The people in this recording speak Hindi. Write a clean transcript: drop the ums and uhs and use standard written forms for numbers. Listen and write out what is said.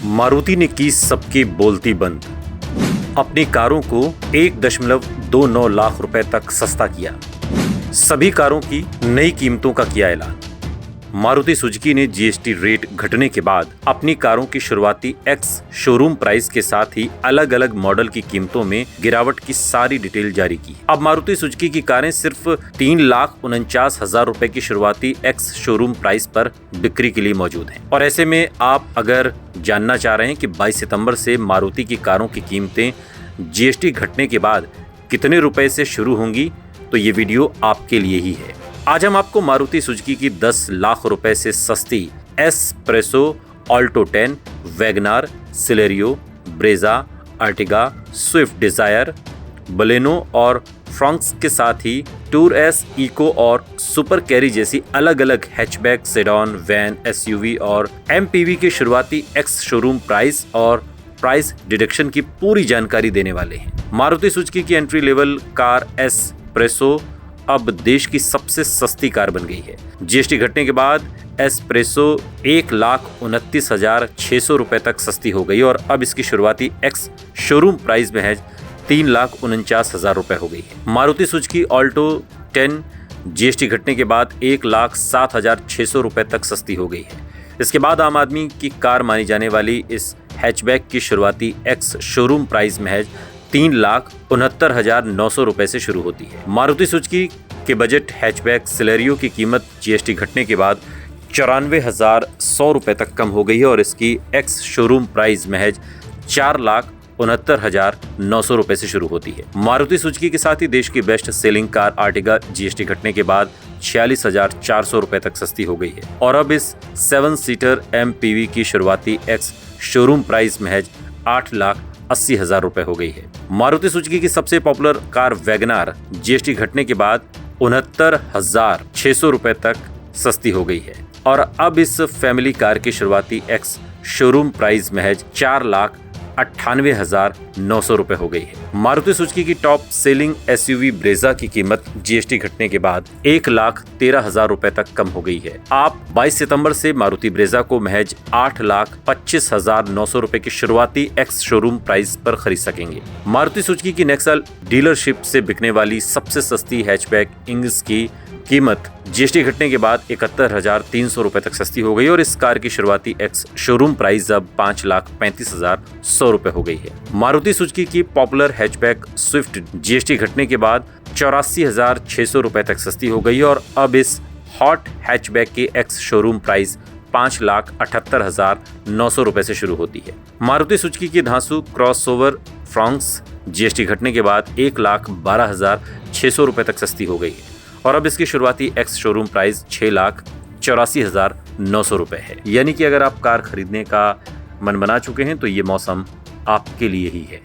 मारुति ने की सबकी बोलती बंद। अपनी कारों को 1.29 लाख रुपए तक सस्ता किया। सभी कारों की नई कीमतों का किया ऐलान। मारुति सुजुकी ने जीएसटी रेट घटने के बाद अपनी कारों की शुरुआती एक्स शोरूम प्राइस के साथ ही अलग अलग मॉडल की कीमतों में गिरावट की सारी डिटेल जारी की। अब मारुति सुजुकी की कारें सिर्फ 3,49,000 रुपए की शुरुआती एक्स शोरूम प्राइस पर बिक्री के लिए मौजूद हैं। और ऐसे में आप अगर जानना चाह रहे हैं कि 22 सितंबर से मारुति की कारों की कीमतें जीएसटी घटने के बाद कितने रुपए से शुरू होंगी, तो ये वीडियो आपके लिए ही है। आज हम आपको मारुति सुजुकी की 10 लाख रुपए से सस्ती S Presso, Alto 10, WagonR, Celerio, Brezza, Ertiga, Swift Dzire, Baleno और फ्रॉन्क्स के साथ ही टूर एस, इको और सुपर कैरी जैसी अलग अलग हैचबैक, सेडॉन, वैन, एसयूवी और एमपीवी के शुरुआती एक्स शोरूम प्राइस और प्राइस डिडक्शन की पूरी जानकारी देने वाले हैं। मारुति सुजुकी की entry level car S Presso अब देश की सबसे सस्ती कार बन गई है। जीएसटी घटने के बाद एस्प्रेसो 1,29,600 रुपए तक सस्ती हो गई और अब इसकी शुरुआती एक्स शोरूम प्राइस महज 3,49,000 रुपए हो गई है। मारुति सुजुकी ऑल्टो 10 जीएसटी घटने के बाद 1,07,600 रुपए तक सस्ती हो गई है। इसके बाद आम आदमी की कार मानी जाने वाली इस हैचबैक की शुरुआती एक्स शोरूम प्राइस महज 3,69,900 रुपए से शुरू होती है। मारुति सुजुकी के बजट हैचबैक सिलेरियो की कीमत जीएसटी घटने के बाद 94,100 रुपए तक कम हो गई है और इसकी एक्स शोरूम प्राइस महज 4,69,900 रुपए से शुरू होती है। मारुति सुजुकी के साथ ही देश की best selling car Ertiga GST घटने के बाद 46,400 रुपए तक सस्ती हो गई है और अब इस 7 सीटर एमपीवी की शुरुआती एक्स शोरूम प्राइस महज 8,80,000 रुपए हो गई है। मारुति सुजुकी की सबसे पॉपुलर कार वैगनार जीएसटी घटने के बाद 69,600 रुपए तक सस्ती हो गई है और अब इस फैमिली कार की शुरुआती एक्स शोरूम प्राइस महज 4,98,900 रुपए हो गई है। मारुति सुजुकी की टॉप सेलिंग एसयूवी ब्रेजा की कीमत जीएसटी घटने के बाद 1,13,000 रुपए तक कम हो गई है। आप 22 सितंबर से मारुति ब्रेजा को महज 8,25,900 रुपए की शुरुआती एक्स शोरूम प्राइस पर खरीद सकेंगे। मारुति सुजुकी की नेक्सा डीलरशिप से बिकने वाली सबसे सस्ती हैचबैक इंग्स की कीमत जीएसटी घटने के बाद 71,300 रुपए तक सस्ती हो गई और इस कार की शुरुआती एक्स शोरूम प्राइस अब 5,35,100 रुपए हो गई है। मारुति सुजुकी की पॉपुलर हैचबैक स्विफ्ट जीएसटी घटने के बाद 84,600 रुपए तक सस्ती हो गई और अब इस हॉट हैचबैक की एक्स शोरूम प्राइस 5,78,900 रुपए से शुरू होती है। मारुति सुजुकी की धांसू क्रॉसओवर फ्रॉन्क्स जीएसटी घटने के बाद 1,12,600 रुपए तक सस्ती हो गई है और अब इसकी शुरुआती एक्स शोरूम प्राइस 6,84,900 रुपए है। यानी कि अगर आप कार खरीदने का मन बना चुके हैं तो ये मौसम आपके लिए ही है।